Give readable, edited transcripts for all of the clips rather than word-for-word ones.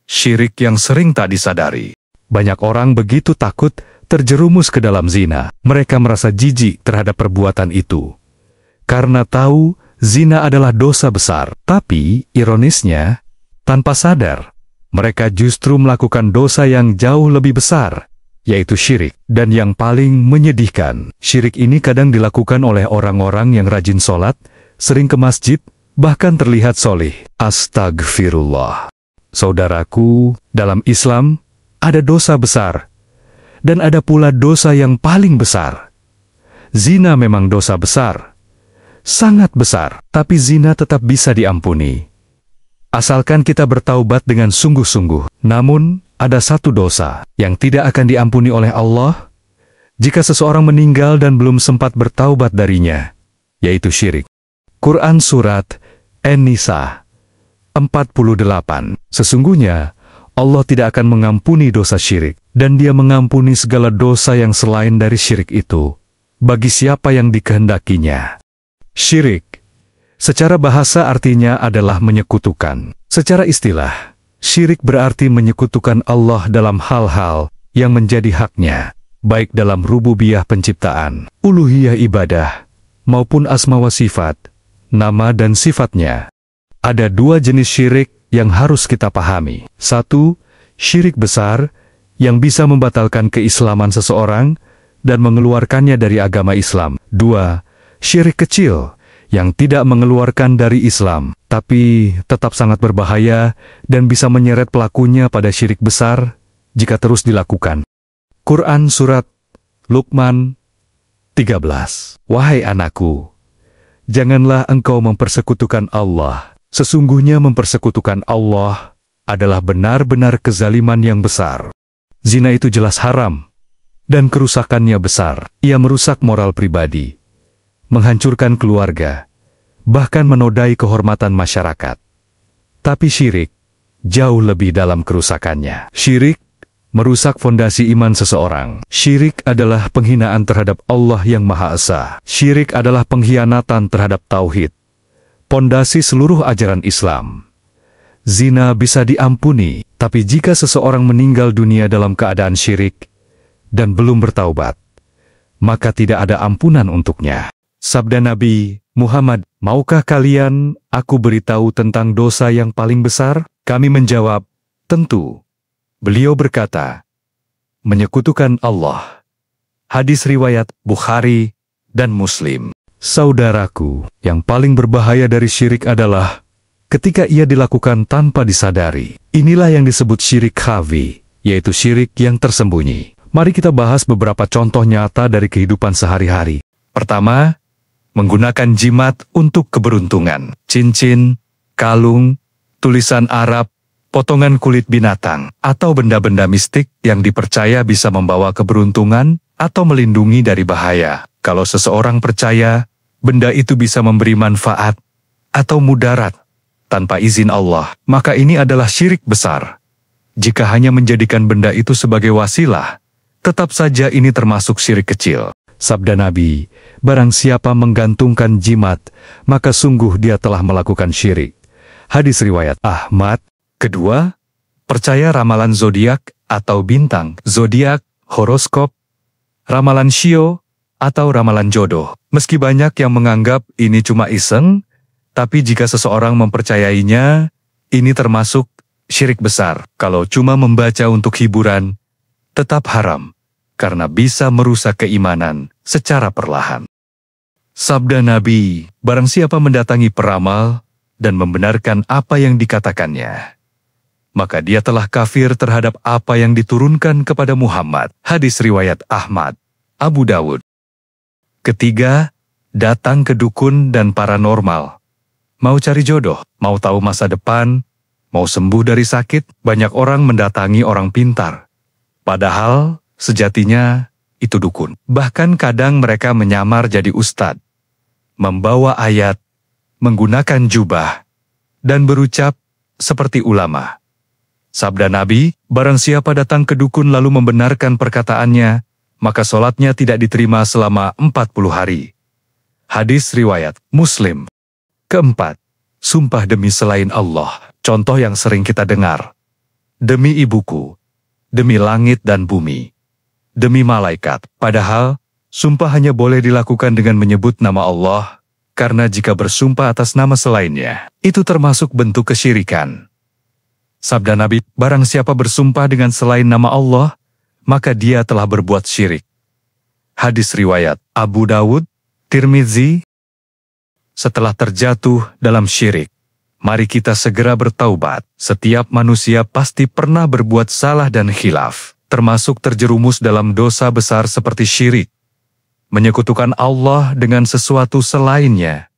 Syirik yang sering tak disadari. Banyak orang begitu takut terjerumus ke dalam zina. Mereka merasa jijik terhadap perbuatan itu. Karena tahu zina adalah dosa besar. Tapi, ironisnya, tanpa sadar, mereka justru melakukan dosa yang jauh lebih besar, yaitu syirik. Dan yang paling menyedihkan, syirik ini kadang dilakukan oleh orang-orang yang rajin sholat, sering ke masjid, bahkan terlihat solih. Astagfirullah. Saudaraku, dalam Islam, ada dosa besar, dan ada pula dosa yang paling besar. Zina memang dosa besar, sangat besar, tapi zina tetap bisa diampuni. Asalkan kita bertaubat dengan sungguh-sungguh. Namun, ada satu dosa yang tidak akan diampuni oleh Allah jika seseorang meninggal dan belum sempat bertaubat darinya, yaitu syirik. Quran Surat An-Nisa 48. Sesungguhnya, Allah tidak akan mengampuni dosa syirik, dan Dia mengampuni segala dosa yang selain dari syirik itu, bagi siapa yang dikehendakinya. Syirik, secara bahasa artinya adalah menyekutukan. Secara istilah, syirik berarti menyekutukan Allah dalam hal-hal yang menjadi haknya, baik dalam rububiyah penciptaan, uluhiyah ibadah, maupun asma wa sifat, nama dan sifatnya. Ada dua jenis syirik yang harus kita pahami. Satu, syirik besar yang bisa membatalkan keislaman seseorang dan mengeluarkannya dari agama Islam. Dua, syirik kecil yang tidak mengeluarkan dari Islam, tapi tetap sangat berbahaya dan bisa menyeret pelakunya pada syirik besar jika terus dilakukan. Quran Surat Luqman 13. Wahai anakku, janganlah engkau mempersekutukan Allah. Sesungguhnya mempersekutukan Allah adalah benar-benar kezaliman yang besar. Zina itu jelas haram, dan kerusakannya besar. Ia merusak moral pribadi, menghancurkan keluarga, bahkan menodai kehormatan masyarakat. Tapi syirik jauh lebih dalam kerusakannya. Syirik merusak fondasi iman seseorang. Syirik adalah penghinaan terhadap Allah yang Maha Esa. Syirik adalah pengkhianatan terhadap tauhid, pondasi seluruh ajaran Islam. Zina bisa diampuni, tapi jika seseorang meninggal dunia dalam keadaan syirik dan belum bertaubat, maka tidak ada ampunan untuknya. Sabda Nabi Muhammad, maukah kalian aku beritahu tentang dosa yang paling besar? Kami menjawab, tentu. Beliau berkata, menyekutukan Allah. Hadis riwayat Bukhari dan Muslim. Saudaraku, yang paling berbahaya dari syirik adalah ketika ia dilakukan tanpa disadari. Inilah yang disebut syirik khafi, yaitu syirik yang tersembunyi. Mari kita bahas beberapa contoh nyata dari kehidupan sehari-hari. Pertama, menggunakan jimat untuk keberuntungan. Cincin, kalung, tulisan Arab, potongan kulit binatang, atau benda-benda mistik yang dipercaya bisa membawa keberuntungan atau melindungi dari bahaya. Kalau seseorang percaya benda itu bisa memberi manfaat atau mudarat tanpa izin Allah, maka ini adalah syirik besar. Jika hanya menjadikan benda itu sebagai wasilah, tetap saja ini termasuk syirik kecil. Sabda Nabi, barang siapa menggantungkan jimat, maka sungguh dia telah melakukan syirik. Hadis riwayat Ahmad. Kedua, percaya ramalan zodiak atau bintang, zodiak, horoskop, ramalan shio, atau ramalan jodoh. Meski banyak yang menganggap ini cuma iseng, tapi jika seseorang mempercayainya, ini termasuk syirik besar. Kalau cuma membaca untuk hiburan, tetap haram, karena bisa merusak keimanan secara perlahan. Sabda Nabi, barang siapa mendatangi peramal dan membenarkan apa yang dikatakannya, maka dia telah kafir terhadap apa yang diturunkan kepada Muhammad. Hadis riwayat Ahmad, Abu Dawud. Ketiga, datang ke dukun dan paranormal. Mau cari jodoh, mau tahu masa depan, mau sembuh dari sakit, banyak orang mendatangi orang pintar. Padahal, sejatinya, itu dukun. Bahkan kadang mereka menyamar jadi ustadz, membawa ayat, menggunakan jubah, dan berucap seperti ulama. Sabda Nabi, barang siapa datang ke dukun lalu membenarkan perkataannya, maka sholatnya tidak diterima selama 40 hari. Hadis riwayat Muslim. Keempat, sumpah demi selain Allah. Contoh yang sering kita dengar. demi ibuku, demi langit dan bumi, demi malaikat. Padahal, sumpah hanya boleh dilakukan dengan menyebut nama Allah, karena jika bersumpah atas nama selainnya, itu termasuk bentuk kesyirikan. Sabda Nabi, barang siapa bersumpah dengan selain nama Allah, maka dia telah berbuat syirik. Hadis riwayat Abu Dawud, Tirmizi. Setelah terjatuh dalam syirik, mari kita segera bertaubat. Setiap manusia pasti pernah berbuat salah dan khilaf, termasuk terjerumus dalam dosa besar seperti syirik, menyekutukan Allah dengan sesuatu selainnya.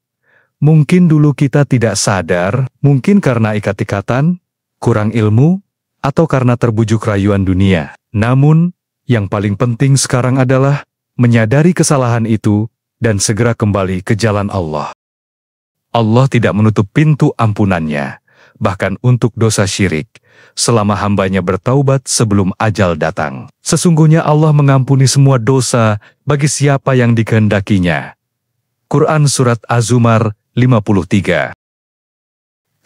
Mungkin dulu kita tidak sadar, mungkin karena ikat-ikatan, kurang ilmu, atau karena terbujuk rayuan dunia. Namun, yang paling penting sekarang adalah menyadari kesalahan itu dan segera kembali ke jalan Allah. Allah tidak menutup pintu ampunannya, bahkan untuk dosa syirik, selama hambanya bertaubat sebelum ajal datang. Sesungguhnya Allah mengampuni semua dosa bagi siapa yang dikehendakinya. Quran Surat Az-Zumar 53.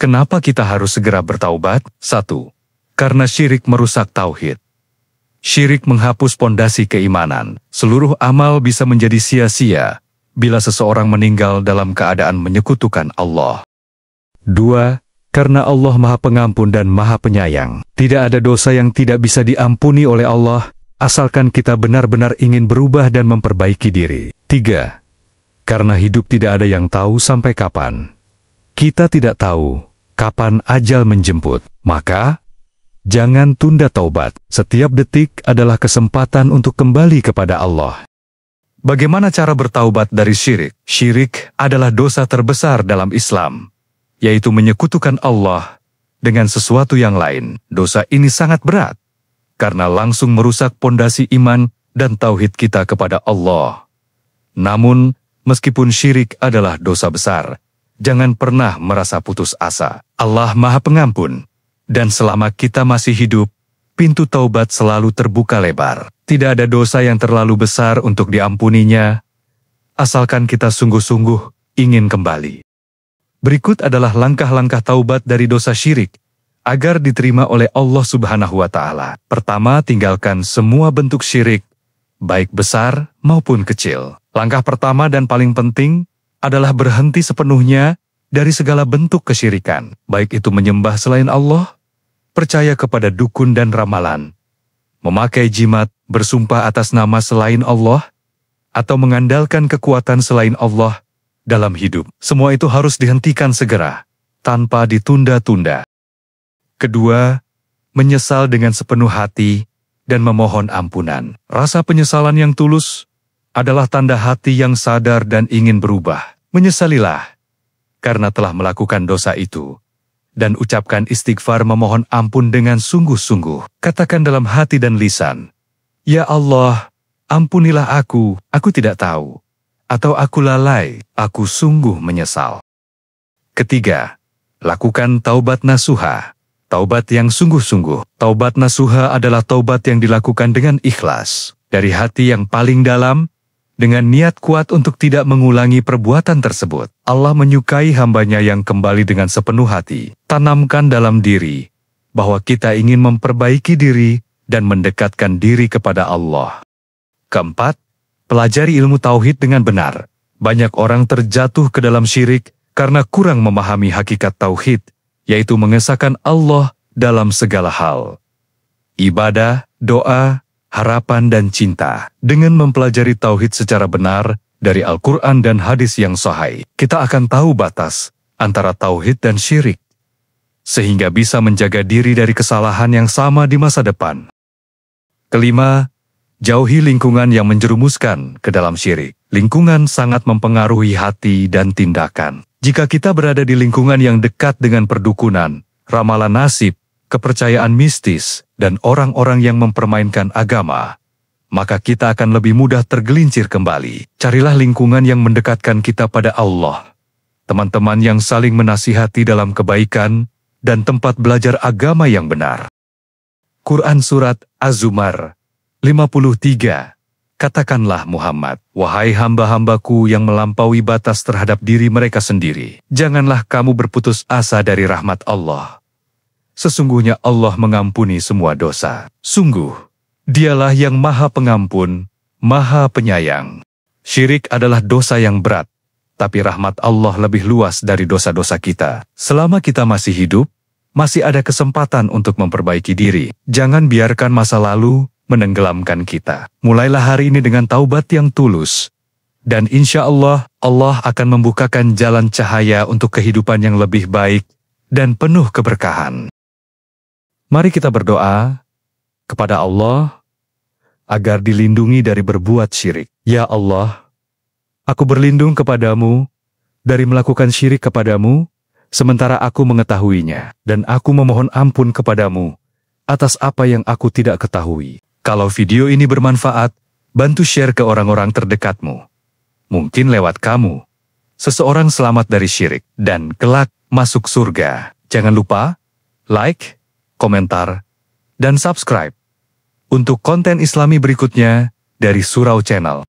Kenapa kita harus segera bertaubat? 1. Karena syirik merusak tauhid. Syirik menghapus pondasi keimanan. Seluruh amal bisa menjadi sia-sia bila seseorang meninggal dalam keadaan menyekutukan Allah. 2. Karena Allah Maha Pengampun dan Maha Penyayang. Tidak ada dosa yang tidak bisa diampuni oleh Allah, asalkan kita benar-benar ingin berubah dan memperbaiki diri. 3. Karena hidup tidak ada yang tahu sampai kapan. Kita tidak tahu kapan ajal menjemput, maka jangan tunda taubat. Setiap detik adalah kesempatan untuk kembali kepada Allah. Bagaimana cara bertaubat dari syirik? Syirik adalah dosa terbesar dalam Islam, yaitu menyekutukan Allah dengan sesuatu yang lain. Dosa ini sangat berat, karena langsung merusak pondasi iman dan tauhid kita kepada Allah. Namun, meskipun syirik adalah dosa besar, jangan pernah merasa putus asa. Allah Maha Pengampun, dan selama kita masih hidup, pintu taubat selalu terbuka lebar. Tidak ada dosa yang terlalu besar untuk diampuninya, asalkan kita sungguh-sungguh ingin kembali. Berikut adalah langkah-langkah taubat dari dosa syirik, agar diterima oleh Allah Subhanahu wa Ta'ala. Pertama, tinggalkan semua bentuk syirik, baik besar maupun kecil. Langkah pertama dan paling penting adalah berhenti sepenuhnya dari segala bentuk kesyirikan, baik itu menyembah selain Allah, percaya kepada dukun dan ramalan, memakai jimat, bersumpah atas nama selain Allah, atau mengandalkan kekuatan selain Allah dalam hidup. Semua itu harus dihentikan segera, tanpa ditunda-tunda. Kedua, menyesal dengan sepenuh hati dan memohon ampunan. Rasa penyesalan yang tulus adalah tanda hati yang sadar dan ingin berubah. Menyesalilah karena telah melakukan dosa itu, dan ucapkan istighfar memohon ampun dengan sungguh-sungguh. Katakan dalam hati dan lisan, "Ya Allah, ampunilah aku tidak tahu, atau aku lalai, aku sungguh menyesal." Ketiga, lakukan taubat nasuha, taubat yang sungguh-sungguh. Taubat nasuha adalah taubat yang dilakukan dengan ikhlas, dari hati yang paling dalam, dengan niat kuat untuk tidak mengulangi perbuatan tersebut. Allah menyukai hambanya yang kembali dengan sepenuh hati. Tanamkan dalam diri bahwa kita ingin memperbaiki diri dan mendekatkan diri kepada Allah. Keempat, pelajari ilmu tauhid dengan benar. Banyak orang terjatuh ke dalam syirik karena kurang memahami hakikat tauhid, yaitu mengesahkan Allah dalam segala hal. Ibadah, doa, harapan dan cinta. Dengan mempelajari tauhid secara benar dari Al-Quran dan hadis yang sahih, kita akan tahu batas antara tauhid dan syirik, sehingga bisa menjaga diri dari kesalahan yang sama di masa depan. Kelima, jauhi lingkungan yang menjerumuskan ke dalam syirik. Lingkungan sangat mempengaruhi hati dan tindakan. Jika kita berada di lingkungan yang dekat dengan perdukunan, ramalan nasib, kepercayaan mistis, dan orang-orang yang mempermainkan agama, maka kita akan lebih mudah tergelincir kembali. Carilah lingkungan yang mendekatkan kita pada Allah, teman-teman yang saling menasihati dalam kebaikan, dan tempat belajar agama yang benar. Quran Surat Az-Zumar 53. Katakanlah Muhammad, wahai hamba-hambaku yang melampaui batas terhadap diri mereka sendiri, janganlah kamu berputus asa dari rahmat Allah. Sesungguhnya Allah mengampuni semua dosa. Sungguh, Dialah yang Maha Pengampun, Maha Penyayang. Syirik adalah dosa yang berat, tapi rahmat Allah lebih luas dari dosa-dosa kita. Selama kita masih hidup, masih ada kesempatan untuk memperbaiki diri. Jangan biarkan masa lalu menenggelamkan kita. Mulailah hari ini dengan taubat yang tulus. Dan insya Allah, Allah akan membukakan jalan cahaya untuk kehidupan yang lebih baik dan penuh keberkahan. Mari kita berdoa kepada Allah agar dilindungi dari berbuat syirik. Ya Allah, aku berlindung kepadamu dari melakukan syirik kepadamu, sementara aku mengetahuinya, dan aku memohon ampun kepadamu atas apa yang aku tidak ketahui. Kalau video ini bermanfaat, bantu share ke orang-orang terdekatmu. Mungkin lewat kamu, seseorang selamat dari syirik dan kelak masuk surga. Jangan lupa like, komentar, dan subscribe untuk konten Islami berikutnya dari Surau Channel.